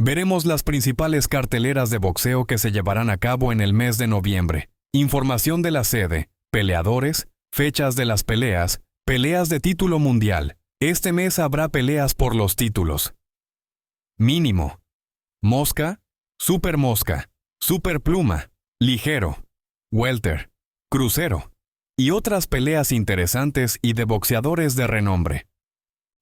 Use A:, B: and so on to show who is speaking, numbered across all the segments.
A: Veremos las principales carteleras de boxeo que se llevarán a cabo en el mes de noviembre. Información de la sede, peleadores, fechas de las peleas, peleas de título mundial. Este mes habrá peleas por los títulos. Mínimo, mosca, super pluma, ligero, welter, crucero y otras peleas interesantes y de boxeadores de renombre.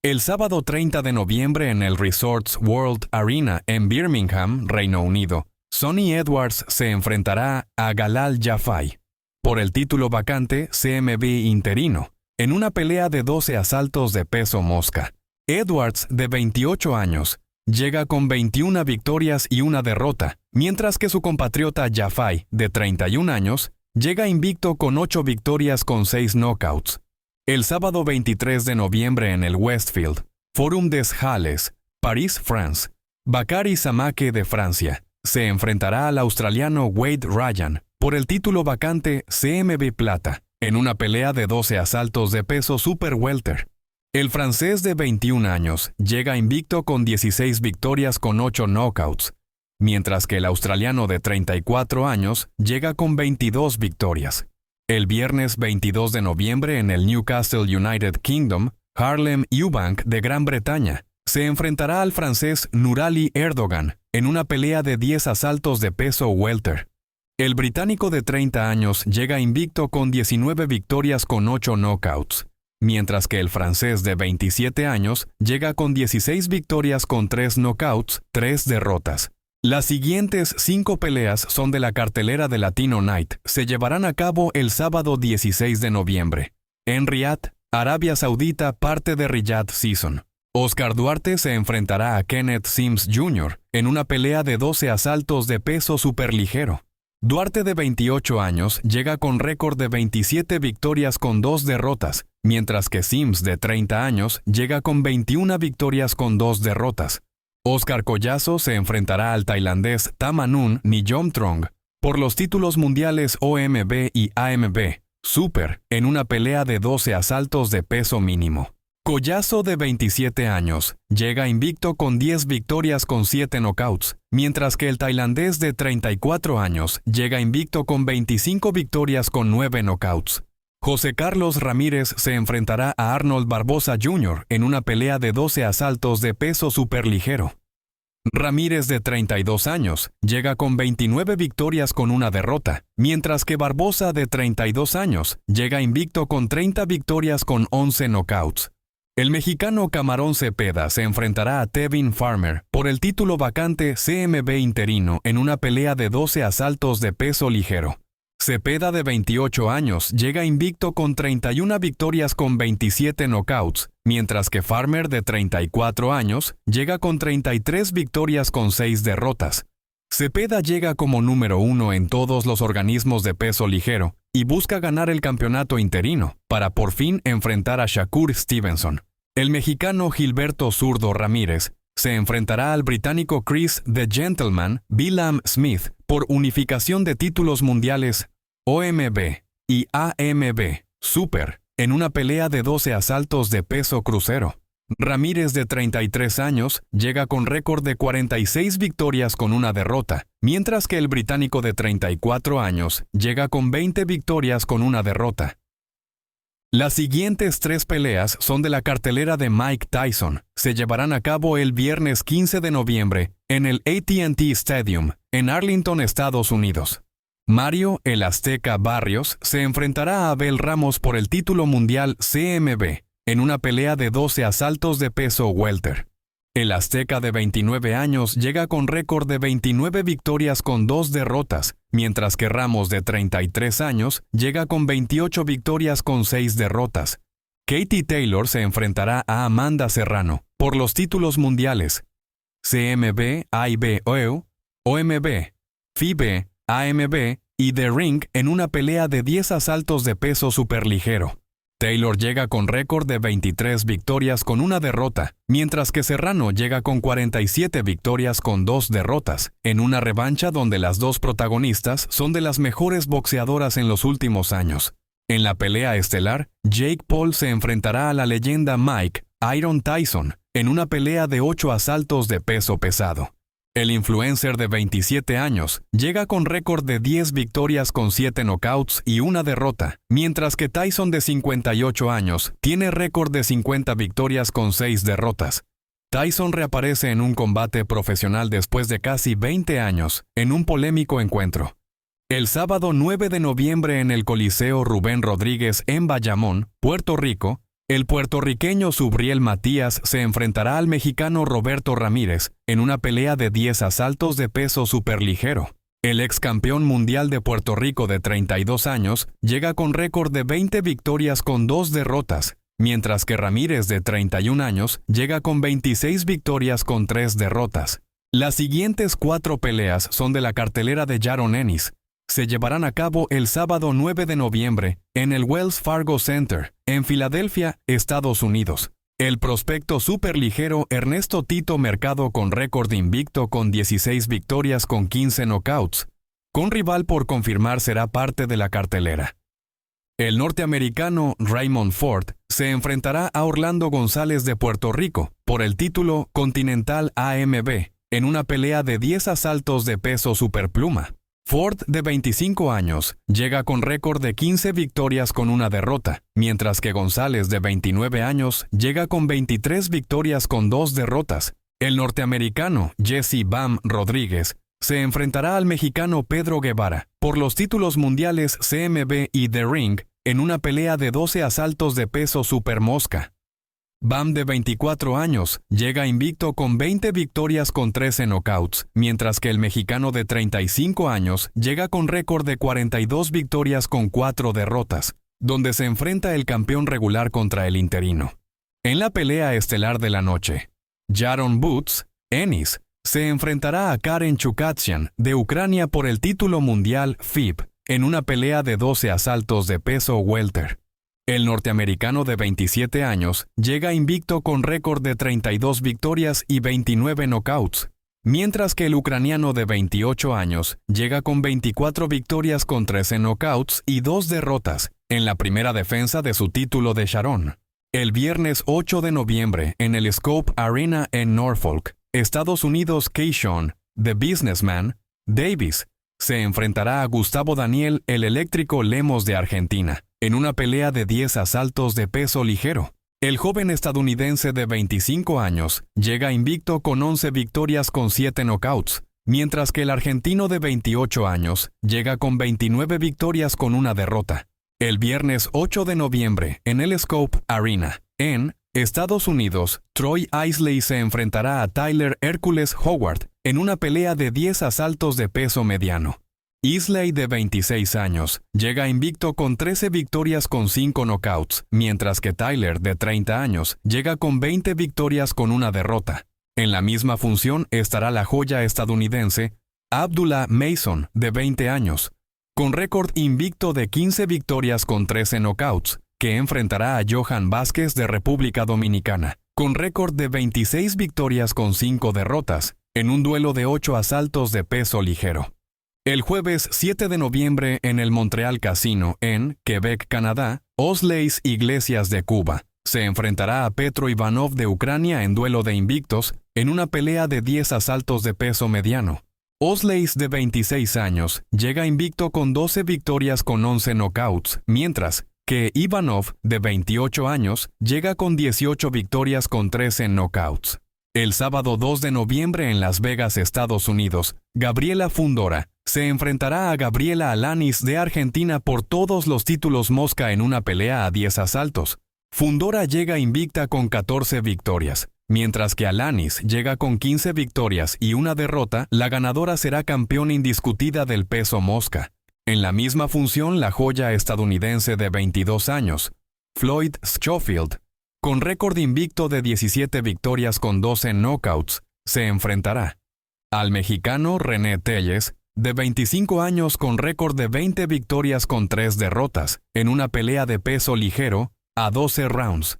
A: El sábado 30 de noviembre en el Resorts World Arena en Birmingham, Reino Unido, Sonny Edwards se enfrentará a Galal Jafai por el título vacante CMB interino en una pelea de 12 asaltos de peso mosca. Edwards, de 28 años, llega con 21 victorias y una derrota, mientras que su compatriota Jafai, de 31 años, llega invicto con 8 victorias con 6 knockouts. El sábado 23 de noviembre en el Westfield Forum des Halles, París, France, Bakary Samake de Francia se enfrentará al australiano Wade Ryan por el título vacante CMB Plata en una pelea de 12 asaltos de peso super welter. El francés de 21 años llega invicto con 16 victorias con 8 knockouts, mientras que el australiano de 34 años llega con 22 victorias. El viernes 22 de noviembre en el Newcastle United Kingdom, Harlem Eubank de Gran Bretaña se enfrentará al francés Nurali Erdogan en una pelea de 10 asaltos de peso welter. El británico de 30 años llega invicto con 19 victorias con 8 knockouts, mientras que el francés de 27 años llega con 16 victorias con 3 knockouts, 3 derrotas. Las siguientes 5 peleas son de la cartelera de Latino Night. Se llevarán a cabo el sábado 16 de noviembre. En Riyadh, Arabia Saudita, parte de Riyadh Season. Oscar Duarte se enfrentará a Kenneth Sims Jr. en una pelea de 12 asaltos de peso superligero. Duarte, de 28 años, llega con récord de 27 victorias con 2 derrotas, mientras que Sims, de 30 años, llega con 21 victorias con 2 derrotas. Oscar Collazo se enfrentará al tailandés Thamanun Niyomtrong por los títulos mundiales OMB y AMB Super en una pelea de 12 asaltos de peso mínimo. Collazo, de 27 años, llega invicto con 10 victorias con 7 knockouts, mientras que el tailandés de 34 años llega invicto con 25 victorias con 9 knockouts. José Carlos Ramírez se enfrentará a Arnold Barbosa Jr. en una pelea de 12 asaltos de peso superligero. Ramírez, de 32 años, llega con 29 victorias con una derrota, mientras que Barbosa, de 32 años, llega invicto con 30 victorias con 11 knockouts. El mexicano Camarón Cepeda se enfrentará a Tevin Farmer por el título vacante CMB interino en una pelea de 12 asaltos de peso ligero. Cepeda, de 28 años, llega invicto con 31 victorias con 27 knockouts, mientras que Farmer, de 34 años, llega con 33 victorias con 6 derrotas. Cepeda llega como número 1 en todos los organismos de peso ligero y busca ganar el campeonato interino para por fin enfrentar a Shakur Stevenson. El mexicano Gilberto Zurdo Ramírez se enfrentará al británico Chris The Gentleman Billam Smith por unificación de títulos mundiales OMB y AMB Super en una pelea de 12 asaltos de peso crucero. Ramírez, de 33 años, llega con récord de 46 victorias con una derrota, mientras que el británico de 34 años llega con 20 victorias con una derrota. Las siguientes 3 peleas son de la cartelera de Mike Tyson. Se llevarán a cabo el viernes 15 de noviembre en el AT&T Stadium, en Arlington, Estados Unidos. Mario "El Azteca" Barrios se enfrentará a Abel Ramos por el título mundial CMB en una pelea de 12 asaltos de peso welter. El Azteca, de 29 años, llega con récord de 29 victorias con 2 derrotas, mientras que Ramos, de 33 años, llega con 28 victorias con 6 derrotas. Katie Taylor se enfrentará a Amanda Serrano por los títulos mundiales CMB, IBO, OMB, FIBE, AMB y The Ring en una pelea de 10 asaltos de peso superligero. Taylor llega con récord de 23 victorias con una derrota, mientras que Serrano llega con 47 victorias con 2 derrotas, en una revancha donde las dos protagonistas son de las mejores boxeadoras en los últimos años. En la pelea estelar, Jake Paul se enfrentará a la leyenda Mike Iron Tyson en una pelea de 8 asaltos de peso pesado. El influencer de 27 años llega con récord de 10 victorias con 7 knockouts y una derrota, mientras que Tyson de 58 años tiene récord de 50 victorias con 6 derrotas. Tyson reaparece en un combate profesional después de casi 20 años, en un polémico encuentro. El sábado 9 de noviembre en el Coliseo Rubén Rodríguez en Bayamón, Puerto Rico, el puertorriqueño Subriel Matías se enfrentará al mexicano Roberto Ramírez en una pelea de 10 asaltos de peso superligero. El ex campeón mundial de Puerto Rico de 32 años llega con récord de 20 victorias con 2 derrotas, mientras que Ramírez de 31 años llega con 26 victorias con 3 derrotas. Las siguientes 4 peleas son de la cartelera de Jaron Ennis. Se llevarán a cabo el sábado 9 de noviembre en el Wells Fargo Center, en Filadelfia, Estados Unidos. El prospecto superligero Ernesto Tito Mercado con récord invicto con 16 victorias con 15 knockouts. Con rival por confirmar será parte de la cartelera. El norteamericano Raymond Ford se enfrentará a Orlando González de Puerto Rico por el título Continental AMB en una pelea de 10 asaltos de peso superpluma. Ford, de 25 años, llega con récord de 15 victorias con una derrota, mientras que González, de 29 años, llega con 23 victorias con 2 derrotas. El norteamericano Jesse Bam Rodríguez se enfrentará al mexicano Pedro Guevara por los títulos mundiales CMB y The Ring en una pelea de 12 asaltos de peso supermosca. Bam, de 24 años, llega invicto con 20 victorias con 13 knockouts, mientras que el mexicano de 35 años llega con récord de 42 victorias con 4 derrotas, donde se enfrenta el campeón regular contra el interino. En la pelea estelar de la noche, Jaron Boots Ennis se enfrentará a Karen Chukatsian de Ucrania por el título mundial FIB en una pelea de 12 asaltos de peso welter. El norteamericano de 27 años llega invicto con récord de 32 victorias y 29 knockouts, mientras que el ucraniano de 28 años llega con 24 victorias con 13 knockouts y 2 derrotas en la primera defensa de su título de Sharon. El viernes 8 de noviembre en el Scope Arena en Norfolk, Estados Unidos, Keishon, The Businessman, Davis, se enfrentará a Gustavo Daniel el Eléctrico Lemos de Argentina, en una pelea de 10 asaltos de peso ligero. El joven estadounidense de 25 años llega invicto con 11 victorias con 7 knockouts, mientras que el argentino de 28 años llega con 29 victorias con una derrota. El viernes 8 de noviembre en el Scope Arena, en Estados Unidos, Troy Isley se enfrentará a Tyler Hercules Howard en una pelea de 10 asaltos de peso mediano. Isley, de 26 años, llega invicto con 13 victorias con 5 knockouts, mientras que Tyler, de 30 años, llega con 20 victorias con una derrota. En la misma función estará la joya estadounidense Abdullah Mason, de 20 años, con récord invicto de 15 victorias con 13 knockouts, que enfrentará a Johan Vázquez de República Dominicana, con récord de 26 victorias con 5 derrotas, en un duelo de 8 asaltos de peso ligero. El jueves 7 de noviembre en el Montreal Casino, en Quebec, Canadá, Osleis Iglesias de Cuba se enfrentará a Petro Ivanov de Ucrania en duelo de invictos en una pelea de 10 asaltos de peso mediano. Osleis, de 26 años, llega invicto con 12 victorias con 11 knockouts, mientras que Ivanov, de 28 años, llega con 18 victorias con 13 knockouts. El sábado 2 de noviembre en Las Vegas, Estados Unidos, Gabriela Fundora se enfrentará a Gabriela Alanis de Argentina por todos los títulos mosca en una pelea a 10 asaltos. Fundora llega invicta con 14 victorias, mientras que Alanis llega con 15 victorias y una derrota. La ganadora será campeona indiscutida del peso mosca. En la misma función, la joya estadounidense de 22 años, Floyd Schofield, con récord invicto de 17 victorias con 12 knockouts, se enfrentará al mexicano René Telles, de 25 años con récord de 20 victorias con 3 derrotas, en una pelea de peso ligero, a 12 rounds.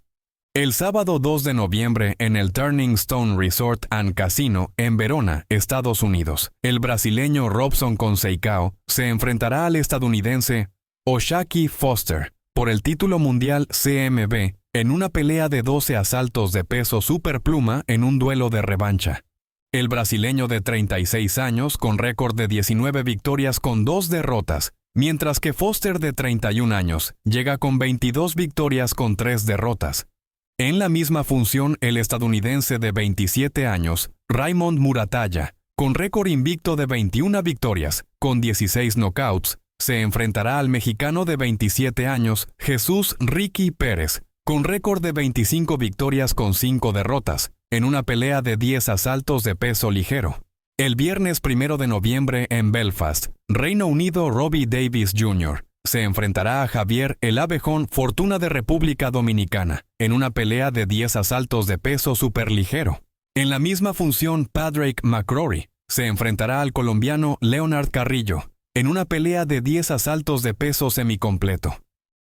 A: El sábado 2 de noviembre en el Turning Stone Resort and Casino en Verona, Estados Unidos, el brasileño Robson Conceição se enfrentará al estadounidense O'Shaquie Foster por el título mundial CMB en una pelea de 12 asaltos de peso superpluma en un duelo de revancha. El brasileño de 36 años con récord de 19 victorias con 2 derrotas, mientras que Foster de 31 años llega con 22 victorias con 3 derrotas. En la misma función, el estadounidense de 27 años, Raymond Muratalla, con récord invicto de 21 victorias, con 16 knockouts, se enfrentará al mexicano de 27 años, Jesús Ricky Pérez, con récord de 25 victorias con 5 derrotas, en una pelea de 10 asaltos de peso ligero. El viernes 1 de noviembre en Belfast, Reino Unido, Robbie Davis Jr. se enfrentará a Javier El Abejón Fortuna de República Dominicana, en una pelea de 10 asaltos de peso superligero. En la misma función, Padraig McCrory se enfrentará al colombiano Leonard Carrillo, en una pelea de 10 asaltos de peso semicompleto.